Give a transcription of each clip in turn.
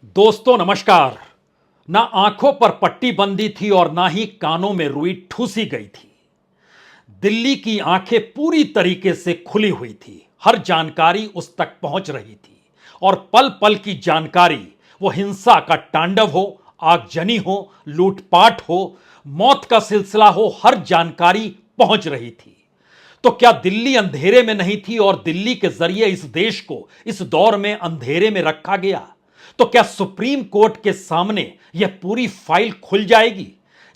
दोस्तों नमस्कार। ना आंखों पर पट्टी बंदी थी और ना ही कानों में रुई ठूसी गई थी। दिल्ली की आंखें पूरी तरीके से खुली हुई थी। हर जानकारी उस तक पहुंच रही थी और पल पल की जानकारी, वो हिंसा का तांडव हो, आगजनी हो, लूटपाट हो, मौत का सिलसिला हो, हर जानकारी पहुंच रही थी। तो क्या दिल्ली अंधेरे में नहीं थी और दिल्ली के जरिए इस देश को इस दौर में अंधेरे में रखा गया? तो क्या सुप्रीम कोर्ट के सामने यह पूरी फाइल खुल जाएगी,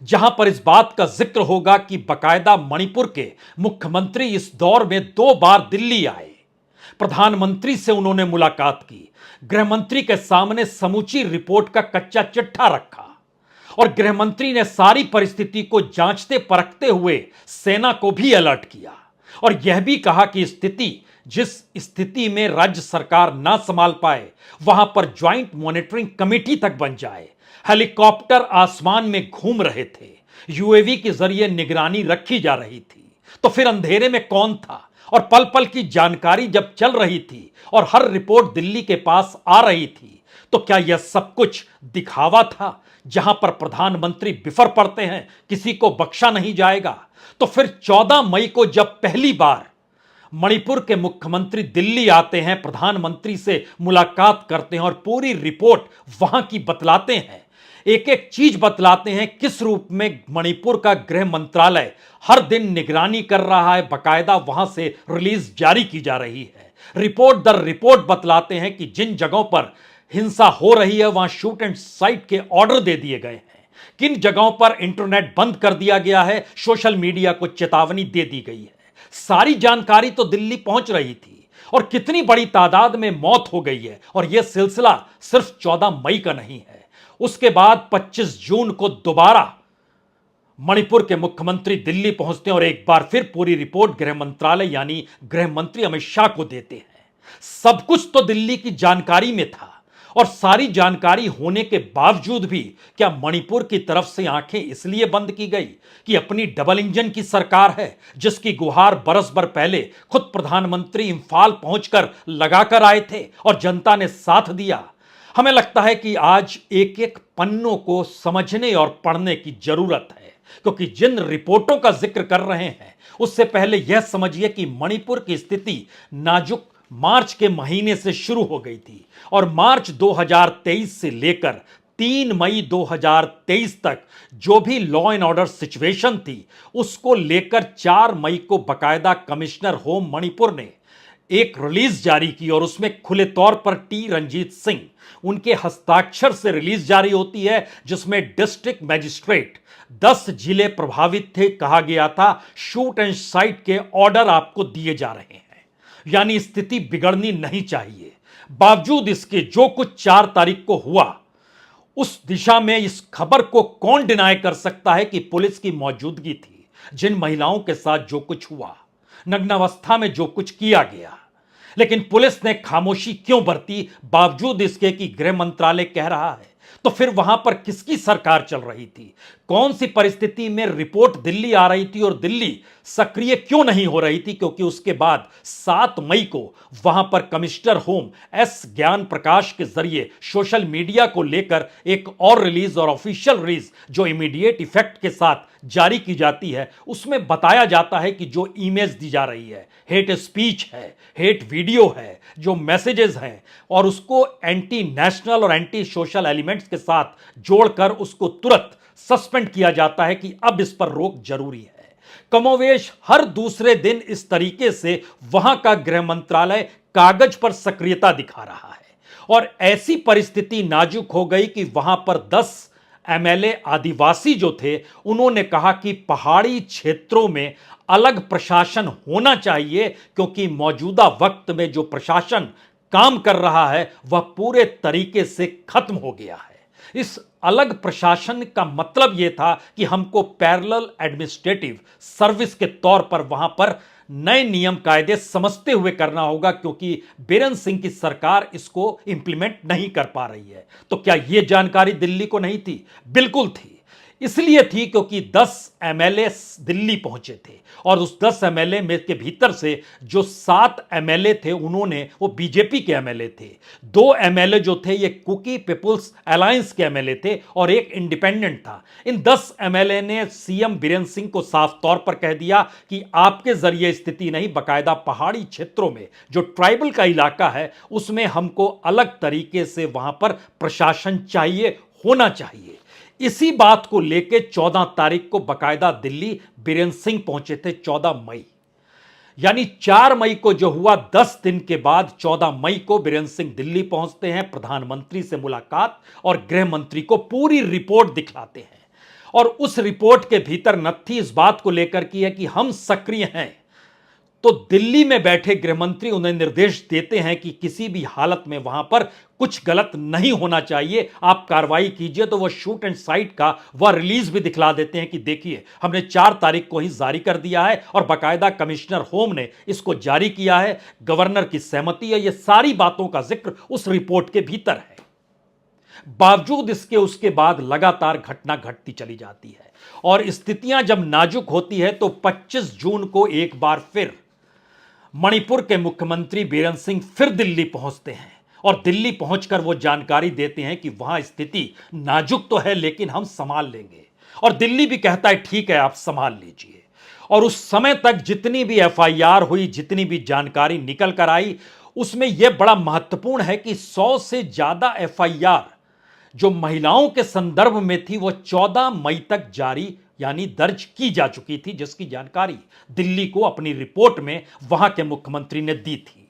जहां पर इस बात का जिक्र होगा कि बकायदा मणिपुर के मुख्यमंत्री इस दौर में 2 बार दिल्ली आए, प्रधानमंत्री से उन्होंने मुलाकात की, गृहमंत्री के सामने समूची रिपोर्ट का कच्चा चिट्ठा रखा और गृहमंत्री ने सारी परिस्थिति को जांचते परखते हुए सेना को भी अलर्ट किया और यह भी कहा कि जिस स्थिति में राज्य सरकार ना संभाल पाए, वहां पर ज्वाइंट मॉनिटरिंग कमेटी तक बन जाए। हेलीकॉप्टर आसमान में घूम रहे थे, यूएवी के जरिए निगरानी रखी जा रही थी। तो फिर अंधेरे में कौन था? और पल पल की जानकारी जब चल रही थी और हर रिपोर्ट दिल्ली के पास आ रही थी, तो क्या यह सब कुछ दिखावा था, जहां पर प्रधानमंत्री बिफर पड़ते हैं, किसी को बख्शा नहीं जाएगा? तो फिर 14 मई को जब पहली बार मणिपुर के मुख्यमंत्री दिल्ली आते हैं, प्रधानमंत्री से मुलाकात करते हैं और पूरी रिपोर्ट वहां की बतलाते हैं, एक एक चीज बतलाते हैं, किस रूप में मणिपुर का गृह मंत्रालय हर दिन निगरानी कर रहा है, बकायदा वहां से रिलीज जारी की जा रही है। रिपोर्ट दर रिपोर्ट बतलाते हैं कि जिन जगहों पर हिंसा हो रही है वहां शूट एंड साइट के ऑर्डर दे दिए गए हैं, किन जगहों पर इंटरनेट बंद कर दिया गया है, सोशल मीडिया को चेतावनी दे दी गई है। सारी जानकारी तो दिल्ली पहुंच रही थी और कितनी बड़ी तादाद में मौत हो गई है। और यह सिलसिला सिर्फ 14 मई का नहीं है। उसके बाद 25 जून को दोबारा मणिपुर के मुख्यमंत्री दिल्ली पहुंचते हैं और एक बार फिर पूरी रिपोर्ट गृह मंत्रालय यानी गृह मंत्री अमित शाह को देते हैं। सब कुछ तो दिल्ली की जानकारी में था और सारी जानकारी होने के बावजूद भी क्या मणिपुर की तरफ से आंखें इसलिए बंद की गई कि अपनी डबल इंजन की सरकार है, जिसकी गुहार बरस भर पहले खुद प्रधानमंत्री इंफाल पहुंचकर लगाकर आए थे और जनता ने साथ दिया? हमें लगता है कि आज एक एक पन्नों को समझने और पढ़ने की जरूरत है, क्योंकि जिन रिपोर्टों का जिक्र कर रहे हैं उससे पहले यह समझिए कि मणिपुर की स्थिति नाजुक मार्च के महीने से शुरू हो गई थी और मार्च 2023 से लेकर 3 मई 2023 तक जो भी लॉ एंड ऑर्डर सिचुएशन थी, उसको लेकर 4 मई को बकायदा कमिश्नर होम मणिपुर ने एक रिलीज जारी की और उसमें खुले तौर पर टी रंजीत सिंह उनके हस्ताक्षर से रिलीज जारी होती है, जिसमें डिस्ट्रिक्ट मजिस्ट्रेट 10 जिले प्रभावित थे, कहा गया था शूट एंड साइट के ऑर्डर आपको दिए जा रहे हैं, यानी स्थिति बिगड़नी नहीं चाहिए। बावजूद इसके जो कुछ 4 तारीख को हुआ, उस दिशा में इस खबर को कौन डिनाय कर सकता है कि पुलिस की मौजूदगी थी, जिन महिलाओं के साथ जो कुछ हुआ, नग्नावस्था में जो कुछ किया गया। लेकिन पुलिस ने खामोशी क्यों बरती, बावजूद इसके कि गृह मंत्रालय कह रहा है? तो फिर वहां पर किसकी सरकार चल रही थी? कौन सी परिस्थिति में रिपोर्ट दिल्ली आ रही थी और दिल्ली सक्रिय क्यों नहीं हो रही थी? क्योंकि उसके बाद 7 मई को वहां पर कमिश्नर होम एस ज्ञान प्रकाश के जरिए सोशल मीडिया को लेकर एक और रिलीज और ऑफिशियल रिलीज जो इमीडिएट इफेक्ट के साथ जारी की जाती है, उसमें बताया जाता है कि जो इमेज दी जा रही है हेट स्पीच है, हेट वीडियो है, जो मैसेजेस हैं, और उसको एंटी नेशनल और एंटी सोशल एलिमेंट्स के साथ जोड़कर उसको तुरंत सस्पेंड किया जाता है कि अब इस पर रोक जरूरी है। कमोवेश हर दूसरे दिन इस तरीके से वहां का गृह मंत्रालय कागज पर सक्रियता दिखा रहा है और ऐसी परिस्थिति नाजुक हो गई कि वहां पर 10 एमएलए आदिवासी जो थे, उन्होंने कहा कि पहाड़ी क्षेत्रों में अलग प्रशासन होना चाहिए, क्योंकि मौजूदा वक्त में जो प्रशासन काम कर रहा है वह पूरे तरीके से खत्म हो गया है। इस अलग प्रशासन का मतलब यह था कि हमको पैरेलल एडमिनिस्ट्रेटिव सर्विस के तौर पर वहां पर नए नियम कायदे समझते हुए करना होगा, क्योंकि बीरेन सिंह की सरकार इसको इंप्लीमेंट नहीं कर पा रही है। तो क्या यह जानकारी दिल्ली को नहीं थी? बिल्कुल थी। इसलिए थी क्योंकि 10 एमएलए दिल्ली पहुंचे थे और उस 10 एमएलए में के भीतर से जो 7 एमएलए थे उन्होंने वो बीजेपी के एमएलए थे। 2 एमएलए जो थे ये कुकी पीपुल्स अलायंस के एमएलए थे और एक इंडिपेंडेंट था। इन 10 एमएलए ने सीएम बीरेंद्र सिंह को साफ तौर पर कह दिया कि आपके जरिए स्थिति नहीं, बकायदा पहाड़ी क्षेत्रों में जो ट्राइबल का इलाका है उसमें हमको अलग तरीके से वहां पर प्रशासन चाहिए, होना चाहिए। इसी बात को लेकर 14 तारीख को बकायदा दिल्ली बीरेंद्र सिंह पहुंचे थे। 14 मई यानी 4 मई को जो हुआ, 10 दिन के बाद 14 मई को बीरेंद्र सिंह दिल्ली पहुंचते हैं, प्रधानमंत्री से मुलाकात और गृह मंत्री को पूरी रिपोर्ट दिखलाते हैं। और उस रिपोर्ट के भीतर नत्थी इस बात को लेकर की है कि हम सक्रिय हैं। तो दिल्ली में बैठे गृहमंत्री उन्हें निर्देश देते हैं कि किसी भी हालत में वहां पर कुछ गलत नहीं होना चाहिए, आप कार्रवाई कीजिए। तो वो शूट एंड साइट का वह रिलीज भी दिखला देते हैं कि देखिए हमने 4 तारीख को ही जारी कर दिया है और बाकायदा कमिश्नर होम ने इसको जारी किया है, गवर्नर की सहमति है। ये सारी बातों का जिक्र उस रिपोर्ट के भीतर है। बावजूद इसके उसके बाद लगातार घटना घटती चली जाती है और स्थितियां जब नाजुक होती है तो 25 जून को एक बार फिर मणिपुर के मुख्यमंत्री बीरेंद्र सिंह फिर दिल्ली पहुंचते हैं और दिल्ली पहुंचकर वो जानकारी देते हैं कि वहां स्थिति नाजुक तो है लेकिन हम संभाल लेंगे। और दिल्ली भी कहता है ठीक है आप संभाल लीजिए। और उस समय तक जितनी भी एफआईआर हुई, जितनी भी जानकारी निकल कर आई, उसमें यह बड़ा महत्वपूर्ण है कि 100 से ज्यादा एफआईआर जो महिलाओं के संदर्भ में थी वो 14 मई तक जारी यानी दर्ज की जा चुकी थी, जिसकी जानकारी दिल्ली को अपनी रिपोर्ट में वहां के मुख्यमंत्री ने दी थी।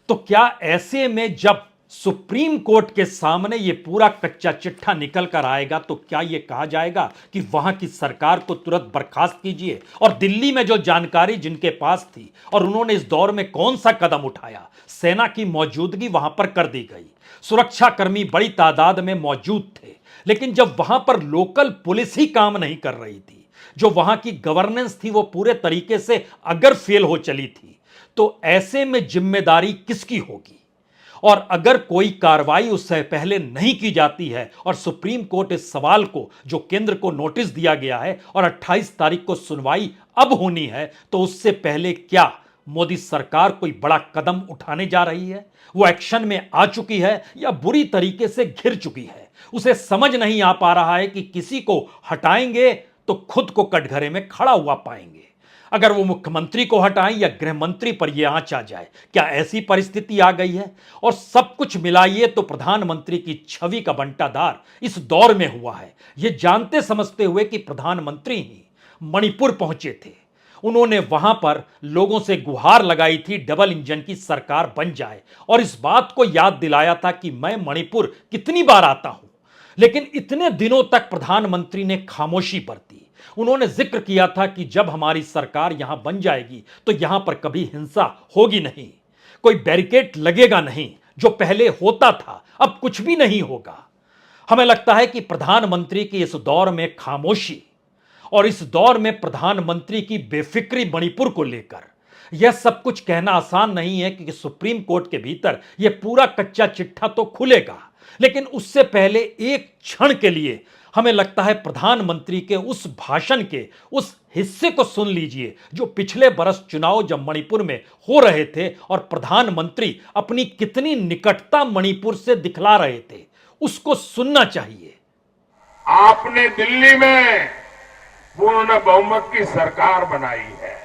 तो क्या ऐसे में जब सुप्रीम कोर्ट के सामने यह पूरा कच्चा चिट्ठा निकल कर आएगा तो क्या यह कहा जाएगा कि वहां की सरकार को तुरंत बर्खास्त कीजिए? और दिल्ली में जो जानकारी जिनके पास थी और उन्होंने इस दौर में कौन सा कदम उठाया, सेना की मौजूदगी वहां पर कर दी गई, सुरक्षाकर्मी बड़ी तादाद में मौजूद थे, लेकिन जब वहां पर लोकल पुलिस ही काम नहीं कर रही थी, जो वहां की गवर्नेंस थी वो पूरे तरीके से अगर फेल हो चली थी, तो ऐसे में जिम्मेदारी किसकी होगी? और अगर कोई कार्रवाई उससे पहले नहीं की जाती है और सुप्रीम कोर्ट इस सवाल को जो केंद्र को नोटिस दिया गया है और 28 तारीख को सुनवाई अब होनी है, तो उससे पहले क्या मोदी सरकार कोई बड़ा कदम उठाने जा रही है? वो एक्शन में आ चुकी है या बुरी तरीके से घिर चुकी है? उसे समझ नहीं आ पा रहा है कि किसी को हटाएंगे तो खुद को कटघरे में खड़ा हुआ पाएंगे। अगर वो मुख्यमंत्री को हटाएं या गृह मंत्री पर यह आंच आ जाए, क्या ऐसी परिस्थिति आ गई है? और सब कुछ मिलाइए तो प्रधानमंत्री की छवि का बंटाधार इस दौर में हुआ है। यह जानते समझते हुए कि प्रधानमंत्री ही मणिपुर पहुंचे थे, उन्होंने वहां पर लोगों से गुहार लगाई थी डबल इंजन की सरकार बन जाए और इस बात को याद दिलाया था कि मैं मणिपुर कितनी बार आता हूं। लेकिन इतने दिनों तक प्रधानमंत्री ने खामोशी बरती। उन्होंने जिक्र किया था कि जब हमारी सरकार यहां बन जाएगी तो यहां पर कभी हिंसा होगी नहीं, कोई बैरिकेड लगेगा नहीं, जो पहले होता था अब कुछ भी नहीं होगा। हमें लगता है कि प्रधानमंत्री की इस दौर में खामोशी और इस दौर में प्रधानमंत्री की बेफिक्री मणिपुर को लेकर, यह सब कुछ कहना आसान नहीं है कि सुप्रीम कोर्ट के भीतर यह पूरा कच्चा चिट्ठा तो खुलेगा, लेकिन उससे पहले एक क्षण के लिए हमें लगता है प्रधानमंत्री के उस भाषण के उस हिस्से को सुन लीजिए जो पिछले बरस चुनाव जब मणिपुर में हो रहे थे और प्रधानमंत्री अपनी कितनी निकटता मणिपुर से दिखला रहे थे, उसको सुनना चाहिए। आपने दिल्ली में पूर्ण बहुमत की सरकार बनाई है,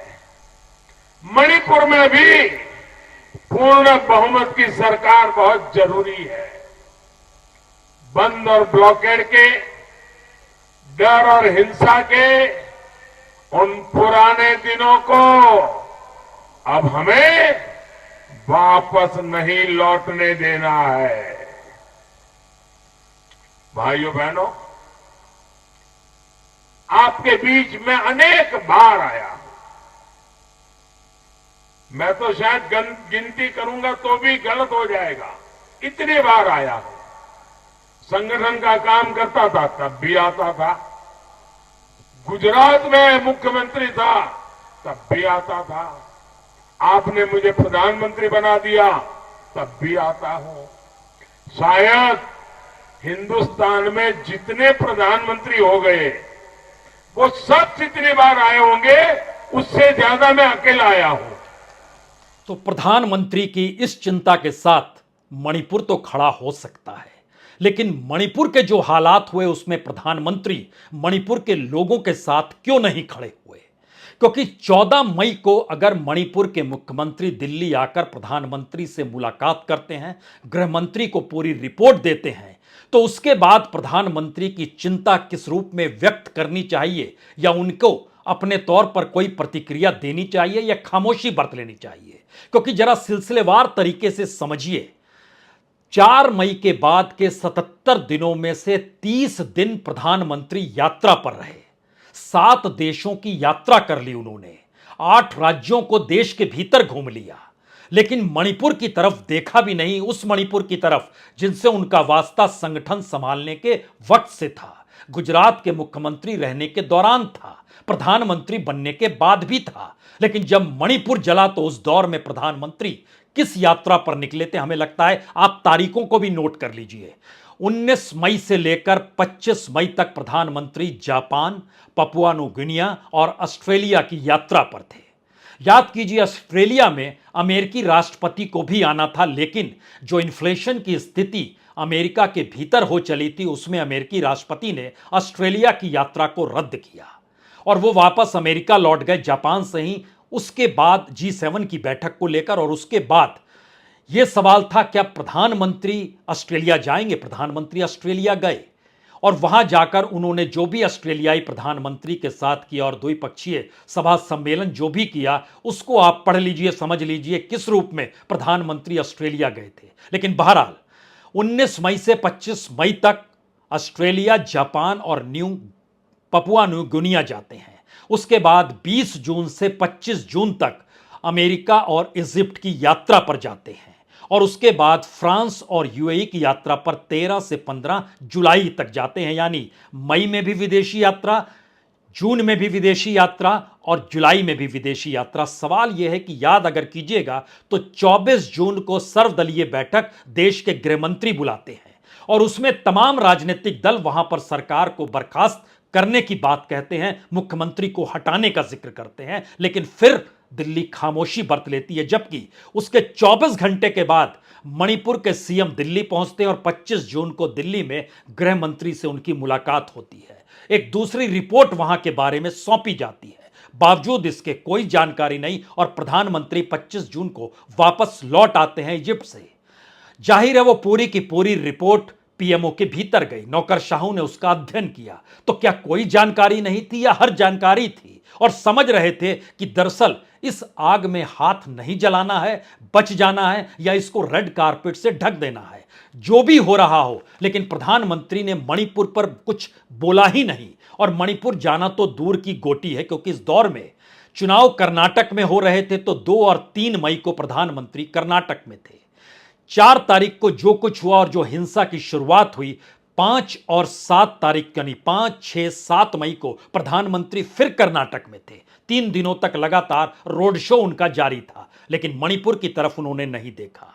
मणिपुर में भी पूर्ण बहुमत की सरकार बहुत जरूरी है। बंद और ब्लॉकेड के डर और हिंसा के उन पुराने दिनों को अब हमें वापस नहीं लौटने देना है। भाइयों बहनों, आपके बीच में अनेक बार आया हूं। मैं तो शायद गिनती करूंगा तो भी गलत हो जाएगा, इतने बार आया हूं। संगठन का काम करता था तब भी आता था, गुजरात में मुख्यमंत्री था तब भी आता था, आपने मुझे प्रधानमंत्री बना दिया तब भी आता हूं। शायद हिंदुस्तान में जितने प्रधानमंत्री हो गए वो सब जितनी बार आए होंगे उससे ज्यादा मैं अकेला आया हूं। तो प्रधानमंत्री की इस चिंता के साथ मणिपुर तो खड़ा हो सकता है, लेकिन मणिपुर के जो हालात हुए उसमें प्रधानमंत्री मणिपुर के लोगों के साथ क्यों नहीं खड़े हुए? क्योंकि 14 मई को अगर मणिपुर के मुख्यमंत्री दिल्ली आकर प्रधानमंत्री से मुलाकात करते हैं, गृह मंत्री को पूरी रिपोर्ट देते हैं, तो उसके बाद प्रधानमंत्री की चिंता किस रूप में व्यक्त करनी चाहिए, या उनको अपने तौर पर कोई प्रतिक्रिया देनी चाहिए या खामोशी बरत लेनी चाहिए? क्योंकि जरा सिलसिलेवार तरीके से समझिए, 4 मई के बाद के 77 दिनों में से 30 दिन प्रधानमंत्री यात्रा पर रहे, 7 देशों की यात्रा कर ली उन्होंने, 8 राज्यों को देश के भीतर घूम लिया, लेकिन मणिपुर की तरफ देखा भी नहीं, उस मणिपुर की तरफ जिनसे उनका वास्ता संगठन संभालने के वक्त से था, गुजरात के मुख्यमंत्री रहने के दौरान था, प्रधानमंत्री बनने के बाद भी था। लेकिन जब मणिपुर जला तो उस दौर में प्रधानमंत्री किस यात्रा पर निकले थे? हमें लगता है आप तारीखों को भी नोट कर लीजिए। 19 मई से लेकर 25 मई तक प्रधानमंत्री जापान, पपुआ न्यू गिनिया और ऑस्ट्रेलिया की यात्रा पर थे। याद कीजिए, ऑस्ट्रेलिया में अमेरिकी राष्ट्रपति को भी आना था, लेकिन जो इन्फ्लेशन की स्थिति अमेरिका के भीतर हो चली थी उसमें अमेरिकी राष्ट्रपति ने ऑस्ट्रेलिया की यात्रा को रद्द किया और वो वापस अमेरिका लौट गए, जापान से ही उसके बाद G7 की बैठक को लेकर। और उसके बाद यह सवाल था क्या प्रधानमंत्री ऑस्ट्रेलिया जाएंगे? प्रधानमंत्री ऑस्ट्रेलिया गए और वहां जाकर उन्होंने जो भी ऑस्ट्रेलियाई प्रधानमंत्री के साथ किया और द्विपक्षीय सभा सम्मेलन जो भी किया उसको आप पढ़ लीजिए, समझ लीजिए किस रूप में प्रधानमंत्री ऑस्ट्रेलिया गए थे। लेकिन बहरहाल 19 मई से 25 मई तक ऑस्ट्रेलिया, जापान और पपुआ न्यू गिनिया जाते हैं। उसके बाद 20 जून से 25 जून तक अमेरिका और इजिप्ट की यात्रा पर जाते हैं और उसके बाद फ्रांस और यूएई की यात्रा पर 13 से 15 जुलाई तक जाते हैं। यानी मई में भी विदेशी यात्रा, जून में भी विदेशी यात्रा और जुलाई में भी विदेशी यात्रा। सवाल यह है कि याद अगर कीजिएगा तो 24 जून को सर्वदलीय बैठक देश के गृह मंत्री बुलाते हैं और उसमें तमाम राजनीतिक दल वहां पर सरकार को बर्खास्त करने की बात कहते हैं, मुख्यमंत्री को हटाने का जिक्र करते हैं, लेकिन फिर दिल्ली खामोशी बरत लेती है। जबकि उसके 24 घंटे के बाद मणिपुर के सीएम दिल्ली पहुंचते हैं और 25 जून को दिल्ली में गृह मंत्री से उनकी मुलाकात होती है। एक दूसरी रिपोर्ट वहां के बारे में सौंपी जाती है, बावजूद इसके कोई जानकारी नहीं और प्रधानमंत्री 25 जून को वापस लौट आते हैं इजिप्ट से। जाहिर है वो पूरी की पूरी रिपोर्ट पीएमओ के भीतर गई, नौकरशाहों ने उसका अध्ययन किया। तो क्या कोई जानकारी नहीं थी या हर जानकारी थी और समझ रहे थे कि दरअसल इस आग में हाथ नहीं जलाना है, बच जाना है या इसको रेड कारपेट से ढक देना है? जो भी हो रहा हो, लेकिन प्रधानमंत्री ने मणिपुर पर कुछ बोला ही नहीं और मणिपुर जाना तो दूर की गोटी है, क्योंकि इस दौर में चुनाव कर्नाटक में हो रहे थे। तो 2 और 3 मई को प्रधानमंत्री कर्नाटक में थे। 4 तारीख को जो कुछ हुआ और जो हिंसा की शुरुआत हुई, 5 और 7 तारीख यानी 5, 6, 7 मई को प्रधानमंत्री फिर कर्नाटक में थे। 3 दिनों तक लगातार रोड शो उनका जारी था, लेकिन मणिपुर की तरफ उन्होंने नहीं देखा।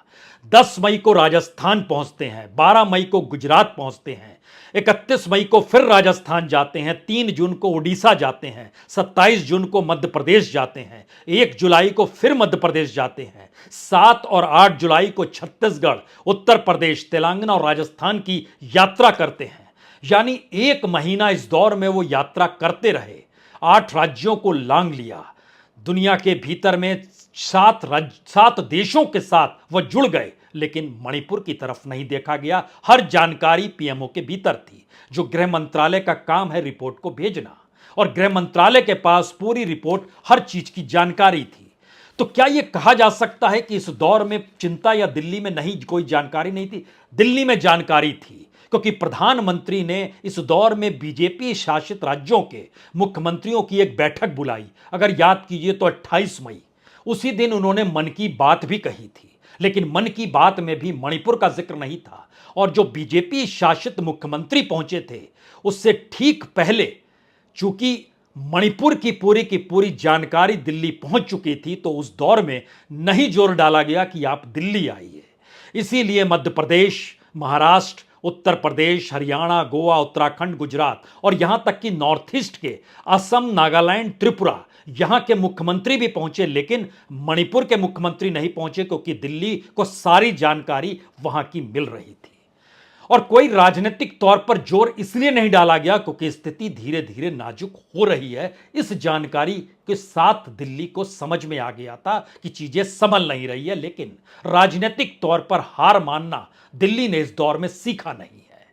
10 मई को राजस्थान पहुंचते हैं, 12 मई को गुजरात पहुंचते हैं, 31 मई को फिर राजस्थान जाते हैं, 3 जून को उड़ीसा जाते हैं, 27 जून को मध्य प्रदेश जाते हैं, 1 जुलाई को फिर मध्य प्रदेश जाते हैं, 7 और 8 जुलाई को छत्तीसगढ़, उत्तर प्रदेश, तेलंगाना और राजस्थान की यात्रा करते हैं। यानी 1 महीना इस दौर में वो यात्रा करते रहे, 8 राज्यों को लांघ लिया, दुनिया के भीतर में 7 देशों के साथ वह जुड़ गए, लेकिन मणिपुर की तरफ नहीं देखा गया। हर जानकारी पीएमओ के भीतर थी, जो गृह मंत्रालय का काम है रिपोर्ट को भेजना, और गृह मंत्रालय के पास पूरी रिपोर्ट, हर चीज की जानकारी थी। तो क्या यह कहा जा सकता है कि इस दौर में चिंता या दिल्ली में नहीं कोई जानकारी नहीं थी? दिल्ली में जानकारी थी, क्योंकि प्रधानमंत्री ने इस दौर में बीजेपी शासित राज्यों के मुख्यमंत्रियों की एक बैठक बुलाई। अगर याद कीजिए तो 28 मई, उसी दिन उन्होंने मन की बात भी कही थी, लेकिन मन की बात में भी मणिपुर का जिक्र नहीं था। और जो बीजेपी शासित मुख्यमंत्री पहुंचे थे उससे ठीक पहले, चूंकि मणिपुर की पूरी जानकारी दिल्ली पहुंच चुकी थी, तो उस दौर में नहीं जोर डाला गया कि आप दिल्ली आइए। इसीलिए मध्य प्रदेश, महाराष्ट्र उत्तर प्रदेश, हरियाणा, गोवा, उत्तराखंड, गुजरात और यहां तक कि नॉर्थ ईस्ट के असम, नागालैंड, त्रिपुरा, यहां के मुख्यमंत्री भी पहुंचे, लेकिन मणिपुर के मुख्यमंत्री नहीं पहुंचे क्योंकि दिल्ली को सारी जानकारी वहां की मिल रही थी। और कोई राजनीतिक तौर पर जोर इसलिए नहीं डाला गया क्योंकि स्थिति धीरे धीरे नाजुक हो रही है। इस जानकारी के साथ दिल्ली को समझ में आ गया था कि चीजें संभल नहीं रही है, लेकिन राजनीतिक तौर पर हार मानना दिल्ली ने इस दौर में सीखा नहीं है।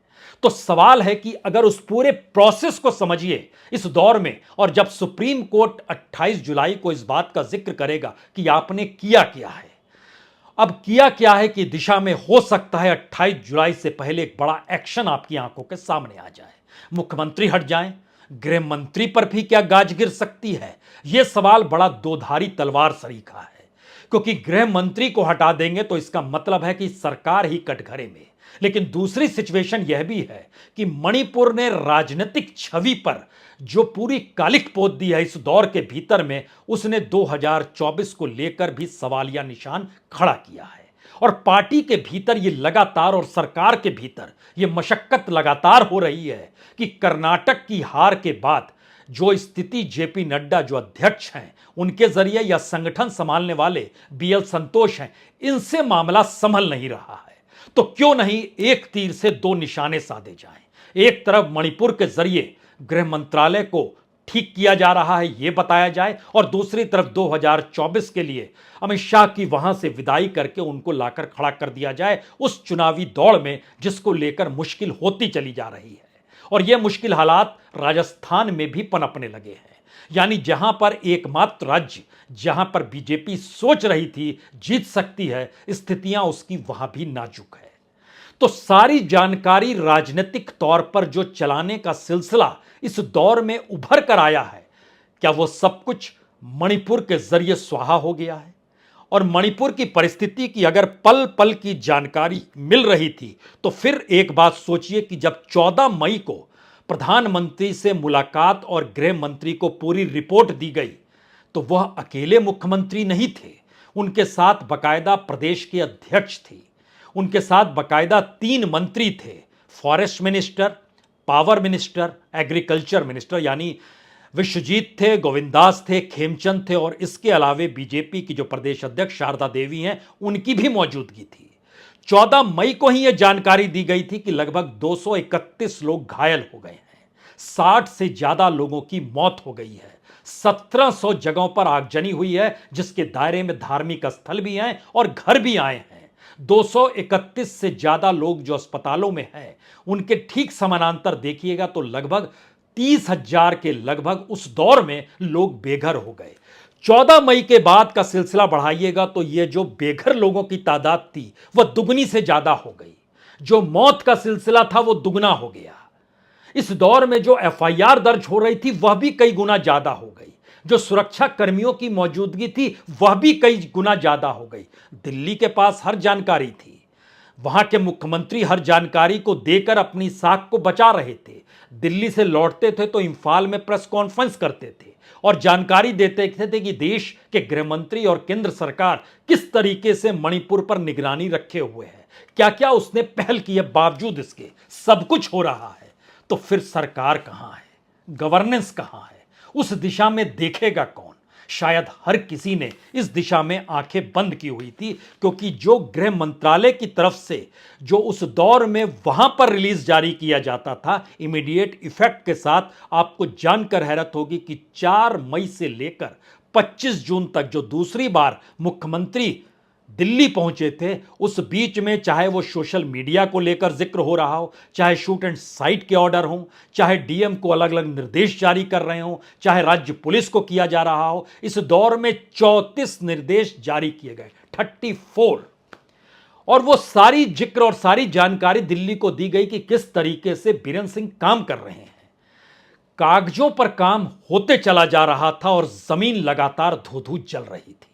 तो सवाल है कि अगर उस पूरे प्रोसेस को समझिए इस दौर में, और जब सुप्रीम कोर्ट 28 जुलाई को इस बात का जिक्र करेगा कि आपने किया क्या है, अब किया क्या है कि दिशा में हो सकता है 28 जुलाई से पहले एक बड़ा एक्शन आपकी आंखों के सामने आ जाए। मुख्यमंत्री हट जाएं, गृह मंत्री पर भी क्या गाज गिर सकती है? यह सवाल बड़ा दोधारी तलवार सरीखा है, क्योंकि गृह मंत्री को हटा देंगे तो इसका मतलब है कि सरकार ही कटघरे में। लेकिन दूसरी सिचुएशन यह भी है कि मणिपुर ने राजनीतिक छवि पर जो पूरी कालिख पोत दी है इस दौर के भीतर में, उसने 2024 को लेकर भी सवालिया निशान खड़ा किया है। और पार्टी के भीतर ये लगातार, और सरकार के भीतर ये मशक्कत लगातार हो रही है कि कर्नाटक की हार के बाद जो स्थिति जेपी नड्डा जो अध्यक्ष हैं उनके जरिए या संगठन संभालने वाले बीएल संतोष हैं, इनसे मामला संभल नहीं रहा है। तो क्यों नहीं एक तीर से दो निशाने साधे जाएं। एक तरफ मणिपुर के जरिए गृह मंत्रालय को ठीक किया जा रहा है यह बताया जाए, और दूसरी तरफ 2024 के लिए अमित शाह की वहां से विदाई करके उनको लाकर खड़ा कर दिया जाए उस चुनावी दौड़ में जिसको लेकर मुश्किल होती चली जा रही है। और यह मुश्किल हालात राजस्थान में भी पनपने लगे हैं, यानी जहां पर एकमात्र राज्य जहां पर बीजेपी सोच रही थी जीत सकती है, स्थितियां उसकी वहां भी नाजुक है। तो सारी जानकारी राजनीतिक तौर पर जो चलाने का सिलसिला इस दौर में उभर कर आया है, क्या वो सब कुछ मणिपुर के जरिए स्वाहा हो गया है? और मणिपुर की परिस्थिति की अगर पल पल की जानकारी मिल रही थी तो फिर एक बात सोचिए कि जब 14 मई को प्रधानमंत्री से मुलाकात और गृह मंत्री को पूरी रिपोर्ट दी गई तो वह अकेले मुख्यमंत्री नहीं थे, उनके साथ बकायदा प्रदेश के अध्यक्ष थे, उनके साथ बकायदा 3 मंत्री थे, forest minister, power minister, agriculture minister, यानी विश्वजीत थे, गोविंदास थे, खेमचंद थे, और इसके अलावे बीजेपी की जो प्रदेश अध्यक्ष शारदा देवी हैं उनकी भी मौजूदगी थी। 14 मई को ही यह जानकारी दी गई थी कि लगभग 231 लोग घायल हो गए हैं, 60 से ज्यादा लोगों की मौत हो गई है, 1700 जगहों पर आगजनी हुई है जिसके दायरे में धार्मिक स्थल भी हैं और घर भी आए हैं। 231 से ज्यादा लोग जो अस्पतालों में हैं उनके ठीक समानांतर देखिएगा तो लगभग 30,000 के लगभग उस दौर में लोग बेघर हो गए। 14 मई के बाद का सिलसिला बढ़ाइएगा तो ये जो बेघर लोगों की तादाद थी वह दुगनी से ज्यादा हो गई, जो मौत का सिलसिला था वो दुगना हो गया। इस दौर में जो एफआईआर दर्ज हो रही थी वह भी कई गुना ज्यादा हो गई, जो सुरक्षा कर्मियों की मौजूदगी थी वह भी कई गुना ज्यादा हो गई। दिल्ली के पास हर जानकारी थी, वहां के मुख्यमंत्री हर जानकारी को देकर अपनी साख को बचा रहे थे। दिल्ली से लौटते थे तो इंफाल में प्रेस कॉन्फ्रेंस करते थे और जानकारी देते थे कि देश के गृह मंत्री और केंद्र सरकार किस तरीके से मणिपुर पर निगरानी रखे हुए है, क्या क्या उसने पहल की है। बावजूद इसके सब कुछ हो रहा है तो फिर सरकार कहां है, गवर्नेंस कहां है, उस दिशा में देखेगा कौन? शायद हर किसी ने इस दिशा में आंखें बंद की हुई थी, क्योंकि जो गृह मंत्रालय की तरफ से जो उस दौर में वहां पर रिलीज जारी किया जाता था इमीडिएट इफेक्ट के साथ, आपको जानकर हैरत होगी कि 4 मई से लेकर 25 जून तक जो दूसरी बार मुख्यमंत्री दिल्ली पहुंचे थे उस बीच में चाहे वो सोशल मीडिया को लेकर जिक्र हो रहा हो, चाहे शूट एंड साइट के ऑर्डर हों, चाहे डीएम को अलग अलग निर्देश जारी कर रहे हों, चाहे राज्य पुलिस को किया जा रहा हो, इस दौर में 34 निर्देश जारी किए गए, 34। और वो सारी जिक्र और सारी जानकारी दिल्ली को दी गई कि किस तरीके से बीरेंद्र सिंह काम कर रहे हैं। कागजों पर काम होते चला जा रहा था और जमीन लगातार धू-धू जल रही थी,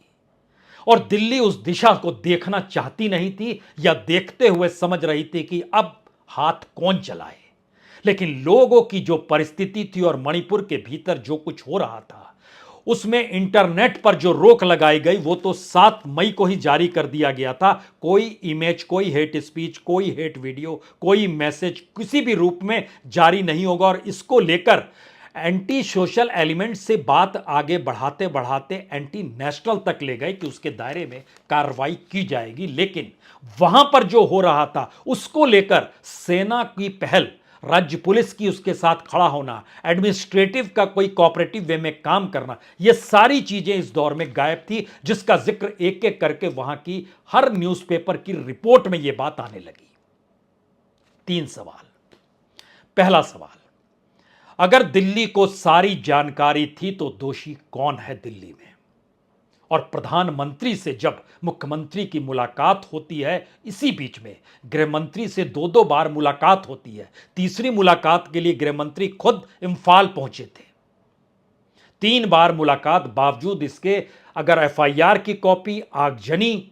और दिल्ली उस दिशा को देखना चाहती नहीं थी या देखते हुए समझ रही थी कि अब हाथ कौन चलाए। लेकिन लोगों की जो परिस्थिति थी और मणिपुर के भीतर जो कुछ हो रहा था उसमें इंटरनेट पर जो रोक लगाई गई वो तो 7 मई को ही जारी कर दिया गया था। कोई इमेज, कोई हेट स्पीच, कोई हेट वीडियो, कोई मैसेज किसी भी रूप में जारी नहीं होगा। और इसको लेकर एंटी सोशल एलिमेंट से बात आगे बढ़ाते बढ़ाते एंटी नेशनल तक ले गए कि उसके दायरे में कार्रवाई की जाएगी। लेकिन वहां पर जो हो रहा था उसको लेकर सेना की पहल, राज्य पुलिस की उसके साथ खड़ा होना, एडमिनिस्ट्रेटिव का कोई कोऑपरेटिव वे में काम करना, ये सारी चीजें इस दौर में गायब थी, जिसका जिक्र एक एक करके वहां की हर न्यूज़पेपर की रिपोर्ट में यह बात आने लगी। 3 सवाल। पहला सवाल, अगर दिल्ली को सारी जानकारी थी तो दोषी कौन है दिल्ली में? और प्रधानमंत्री से जब मुख्यमंत्री की मुलाकात होती है, इसी बीच में गृहमंत्री से 2-2 बार मुलाकात होती है। तीसरी मुलाकात के लिए गृहमंत्री खुद इम्फाल पहुंचे थे। 3 बार मुलाकात बावजूद इसके अगर एफआईआर की कॉपी, आगजनी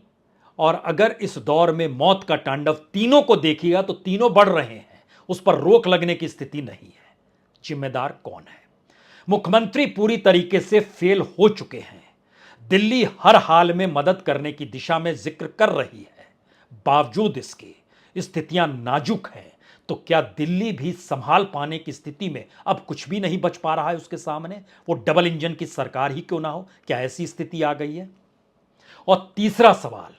और अगर इस दौर में मौत का तांडव तीनों को देखिएगा तो तीनों बढ़ रहे हैं, उस पर रोक लगने की स्थिति नहीं है। जिम्मेदार कौन है? मुख्यमंत्री पूरी तरीके से फेल हो चुके हैं। दिल्ली हर हाल में मदद करने की दिशा में जिक्र कर रही है, बावजूद इसके स्थितियां नाजुक हैं। तो क्या दिल्ली भी संभाल पाने की स्थिति में अब कुछ भी नहीं बच पा रहा है उसके सामने? वो डबल इंजन की सरकार ही क्यों ना हो, क्या ऐसी स्थिति आ गई है? और तीसरा सवाल,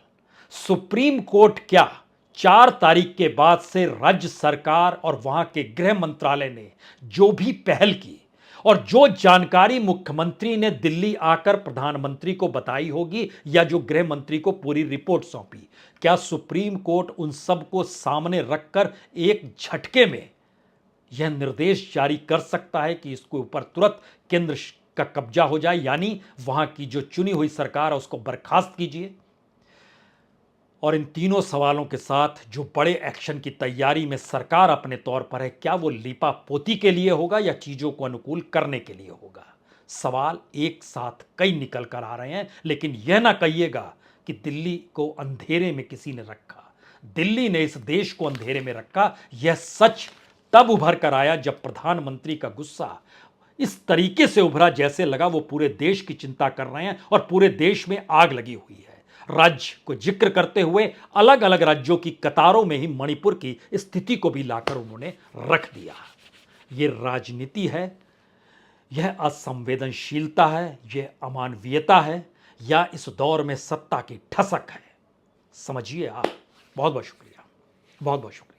सुप्रीम कोर्ट क्या 4 तारीख के बाद से राज्य सरकार और वहां के गृह मंत्रालय ने जो भी पहल की और जो जानकारी मुख्यमंत्री ने दिल्ली आकर प्रधानमंत्री को बताई होगी या जो गृह मंत्री को पूरी रिपोर्ट सौंपी, क्या सुप्रीम कोर्ट उन सब को सामने रखकर एक झटके में यह निर्देश जारी कर सकता है कि इसके ऊपर तुरंत केंद्र का कब्जा हो जाए, यानी वहां की जो चुनी हुई सरकार है उसको बर्खास्त कीजिए? और इन तीनों सवालों के साथ जो बड़े एक्शन की तैयारी में सरकार अपने तौर पर है, क्या वो लीपा पोती के लिए होगा या चीजों को अनुकूल करने के लिए होगा? सवाल एक साथ कई निकल कर आ रहे हैं। लेकिन यह ना कहिएगा कि दिल्ली को अंधेरे में किसी ने रखा। दिल्ली ने इस देश को अंधेरे में रखा। यह सच तब उभर कर आया जब प्रधानमंत्री का गुस्सा इस तरीके से उभरा जैसे लगा वो पूरे देश की चिंता कर रहे हैं और पूरे देश में आग लगी हुई है। राज्य को जिक्र करते हुए अलग अलग राज्यों की कतारों में ही मणिपुर की स्थिति को भी लाकर उन्होंने रख दिया। यह राजनीति है, यह असंवेदनशीलता है, यह अमानवीयता है, या इस दौर में सत्ता की ठसक है? समझिए आप। बहुत बहुत शुक्रिया, बहुत बहुत शुक्रिया।